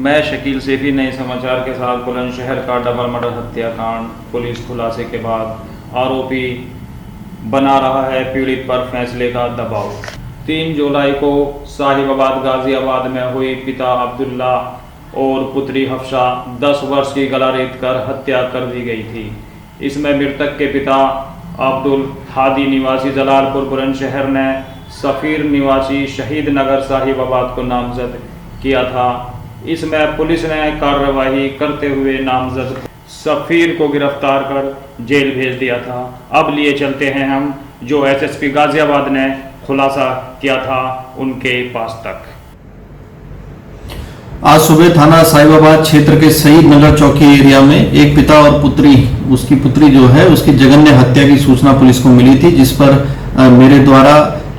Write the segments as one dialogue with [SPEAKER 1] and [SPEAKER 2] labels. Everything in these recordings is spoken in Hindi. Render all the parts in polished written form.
[SPEAKER 1] मैं शकील सैफी नए समाचार के साथ बुलंदशहर का डबल मर्डर हत्याकांड पुलिस खुलासे के बाद आरोपी बना रहा है पीड़ित पर फैसले का दबाव। 3 जुलाई को साहिबाबाद गाजियाबाद में हुई पिता अब्दुल्ला और पुत्री हफ्सा 10 वर्ष की गला रेत कर हत्या कर दी गई थी। इसमें मृतक के पिता अब्दुल हादी निवासी जलालपुर बुलंदशहर ने सफ़ीर निवासी शहीद नगर साहिबाबाद को नामजद किया था। इसमें पुलिस ने कार्रवाई करते हुए नामजद सफ़ीर को गिरफ्तार कर जेल भेज दिया था। अब लिए चलते हैं हम जो एसएसपी गाजियाबाद ने खुलासा किया था उनके पास तक।
[SPEAKER 2] आज सुबह थाना साहिबाबाद क्षेत्र के शहीद नगर चौकी एरिया में एक पिता और पुत्री, उसकी पुत्री जो है उसकी जघन्य हत्या की सूचना पुलिस को मिली थी, जिस पर मेरे द्वारा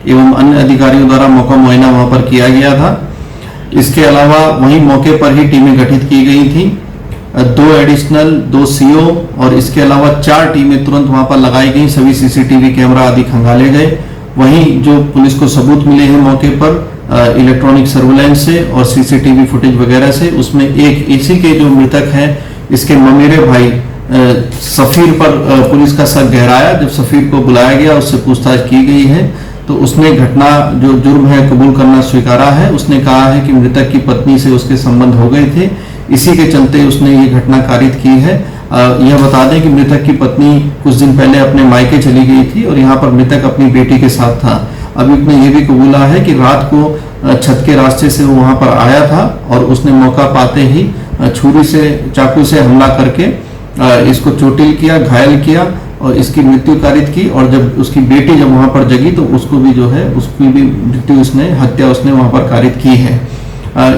[SPEAKER 2] एवं अन्य अधिकारियों द्वारा मौका मुआयना वहां पर किया गया था। इसके अलावा वहीं मौके पर ही टीमें गठित की गई थी, 2 एडिशनल 2 सीओ और इसके अलावा 4 टीमें तुरंत वहां पर लगाई गई। सभी सीसीटीवी कैमरा आदि खंगाले गए। वहीं जो पुलिस को सबूत मिले हैं मौके पर इलेक्ट्रॉनिक सर्वेलेंस से और सीसीटीवी फुटेज वगैरह से, उसमें एक इसी के जो मृतक हैं इसके ममेरे भाई सफ़ीर पर पुलिस का शक गहराया। जब सफ़ीर को बुलाया गया, उससे पूछताछ की गई है तो उसने घटना जो जुर्म है कबूल करना स्वीकारा है। उसने कहा है कि मृतक की पत्नी से उसके संबंध हो गए थे, इसी के चलते उसने ये घटना कारित की है। यह बता दें कि मृतक की पत्नी कुछ दिन पहले अपने मायके चली गई थी और यहाँ पर मृतक अपनी बेटी के साथ था। अभी उसने ये भी कबूला है कि रात को छत के रास्ते से वो वहाँ पर आया था और उसने मौका पाते ही छुरी से चाकू से हमला करके इसको चोटिल किया, घायल किया और इसकी मृत्यु कारित की। और जब उसकी बेटी जब वहाँ पर जगी तो उसको भी जो है उसकी भी मृत्यु हत्या उसने वहाँ पर कारित की है।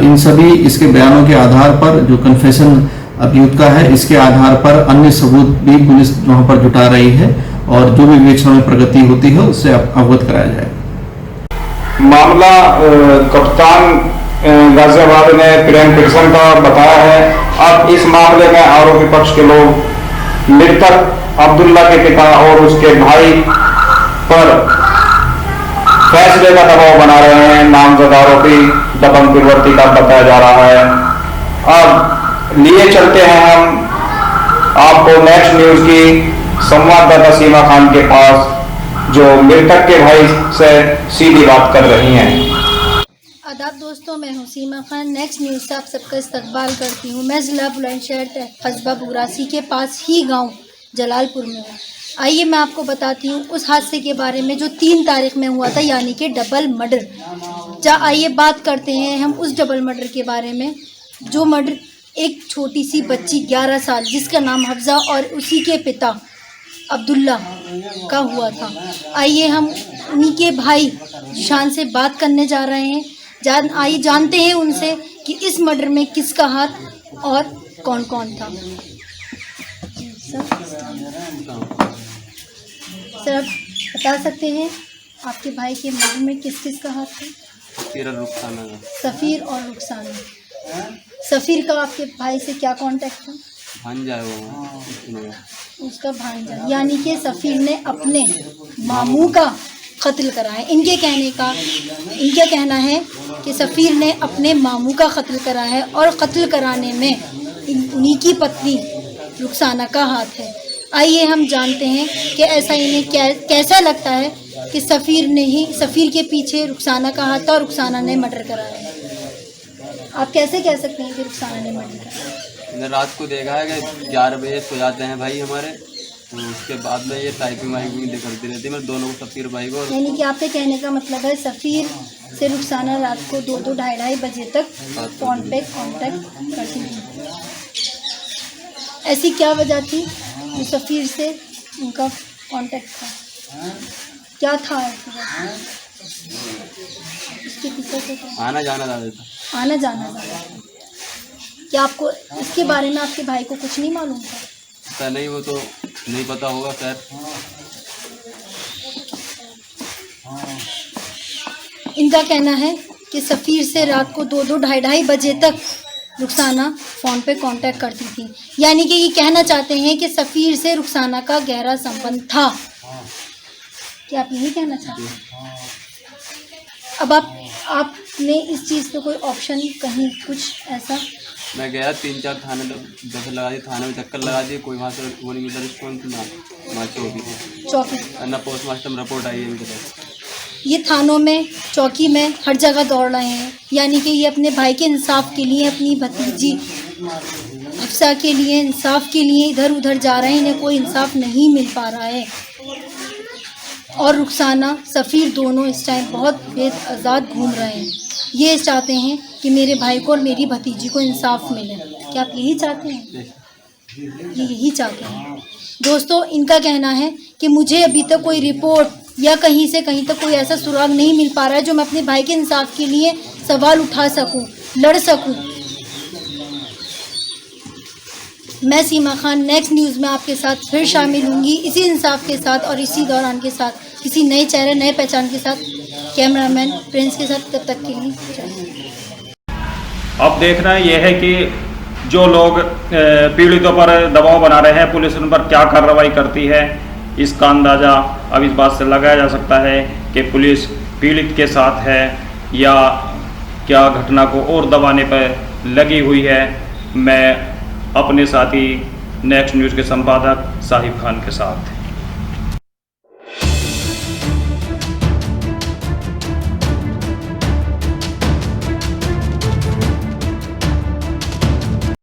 [SPEAKER 2] इन सभी इसके बयानों के आधार पर जो कन्फेशन अभियुक्त का है, इसके आधार पर अन्य सबूत भी पुलिस वहाँ पर जुटा रही है और जो भी विवेचना में प्रगति होती है उससे अवगत कराया जाएगा।
[SPEAKER 3] मामला कप्तान गाजियाबाद ने प्रेम पिटिशन का बताया है। अब इस मामले में आरोपी पक्ष के लोग मृतक अब्दुल्ला के पिता और उसके भाई पर फैसले का दबाव बना रहे हैं। नामजद आरोपी दबंग प्रवृत्ति का बताया जा रहा है। अब लिए चलते हैं हम आपको नेक्स्ट न्यूज की संवाददाता सीमा खान के पास, जो मृतक के भाई से सीधी बात कर रही हैं।
[SPEAKER 4] आदाब दोस्तों, मैं हूं सीमा खान। नेक्स्ट न्यूज़ से आप सबका इस्तकबाल करती हूं। मैं ज़िला बुलंदशहर कस्बा बुगरासी के पास ही गांव जलालपुर में हूं। आइए मैं आपको बताती हूं उस हादसे के बारे में जो 3 तारीख में हुआ था, यानी कि डबल मर्डर। आइए बात करते हैं हम उस डबल मर्डर के बारे में, जो मर्डर एक छोटी सी बच्ची 11 साल जिसका नाम हफ्सा और उसी के पिता अब्दुल्ला का हुआ था। आइए हम उन्हीं के भाई जिशान से बात करने जा रहे हैं। आइए जानते हैं उनसे कि इस मर्डर में किसका हाथ और कौन कौन था। सर आप बता सकते हैं आपके भाई के मर्डर में किस किस का हाथ था? सफ़ीर और रुखसाना। सफ़ीर का आपके भाई से क्या कांटेक्ट था?
[SPEAKER 5] भांजा है वो,
[SPEAKER 4] उसका भांजा, यानी कि सफ़ीर ने अपने मामू का कत्ल करा है। इनका कहना है कि सफ़ीर ने अपने मामू का कत्ल करा है और कत्ल कराने में उन्हीं की पत्नी रुखसाना का हाथ है। आइए हम जानते हैं कि ऐसा इन्हें कैसा लगता है कि सफ़ीर के पीछे रुखसाना का हाथ था और रुखसाना ने मर्डर कराया है। आप कैसे कह सकते हैं कि रुखसाना ने मर्डर कराया?
[SPEAKER 5] रात को देखा है कि 11 बजे सो जाते हैं भाई हमारे, तो उसके बाद में ये टाइपिंग वाइपिंग करती रहती है। मैं दोनों को, सफ़ीर भाई को।
[SPEAKER 4] यानी कि आपके कहने का मतलब है सफ़ीर से रुखसाना रात को 2-2, 2:30 बजे तक फ़ोन पे कांटेक्ट करती थी। ऐसी क्या वजह थी जो सफ़ीर से उनका कांटेक्ट था? क्या था इसके पीछे से?
[SPEAKER 5] आना जाना ज़्यादा था।
[SPEAKER 4] आना जाना ज़्यादा था। क्या आपको इसके बारे में आपके भाई को कुछ नहीं मालूम था?
[SPEAKER 5] नहीं, वो तो नहीं पता होगा सर।
[SPEAKER 4] इनका कहना है कि सफ़ीर से रात को 2-2, 2:30 बजे तक रुखसाना फ़ोन पे कांटेक्ट करती थी। यानी कि ये कहना चाहते हैं कि सफ़ीर से रुखसाना का गहरा संबंध था। क्या आप यही कहना चाहते हैं? अब आपने इस चीज़ पे कोई ऑप्शन कहीं कुछ ऐसा
[SPEAKER 5] मैं गया 3-4 थाने दफे लगा दिए, थाने में चक्कर लगा दिए, कोई वहाँ से वो नहीं मिला रिस्पॉन्स ना वहाँ
[SPEAKER 4] चौकी
[SPEAKER 5] ना पोस्टमार्टम रिपोर्ट आई है अभी तक।
[SPEAKER 4] ये थानों में, चौकी में, हर जगह दौड़ रहे हैं, यानी कि ये अपने भाई के इंसाफ के लिए, अपनी भतीजी हफ्सा के लिए, इंसाफ के लिए इधर उधर जा रहे हैं। इन्हें कोई इंसाफ नहीं मिल पा रहा है। और रुखसाना, सफ़ीर दोनों इस टाइम बहुत बेआज़ाद घूम रहे हैं। ये चाहते हैं कि मेरे भाई को और मेरी भतीजी को इंसाफ मिले। क्या आप यही चाहते हैं? ये यही चाहते हैं। दोस्तों, इनका कहना है कि मुझे अभी तक कोई रिपोर्ट या कहीं से कहीं तक कोई ऐसा सुराग नहीं मिल पा रहा है जो मैं अपने भाई के इंसाफ के लिए सवाल उठा सकूं, लड़ सकूं। मैं सीमा खान नेक्स्ट न्यूज़ में आपके साथ फिर शामिल होंगी, इसी इंसाफ के साथ और इसी दौरान के साथ, किसी नए चेहरे, नए पहचान के साथ। कैमरामैन प्रिंस के साथ, तब तक के लिए
[SPEAKER 1] अब देखना यह है कि जो लोग पीड़ितों पर दबाव बना रहे हैं, पुलिस उन पर क्या कार्रवाई करती है, इसका अंदाज़ा अब इस बात से लगाया जा सकता है कि पुलिस पीड़ित के साथ है या क्या घटना को और दबाने पर लगी हुई है। मैं अपने साथी नेक्स्ट न्यूज़ के संपादक साहिब खान के साथ।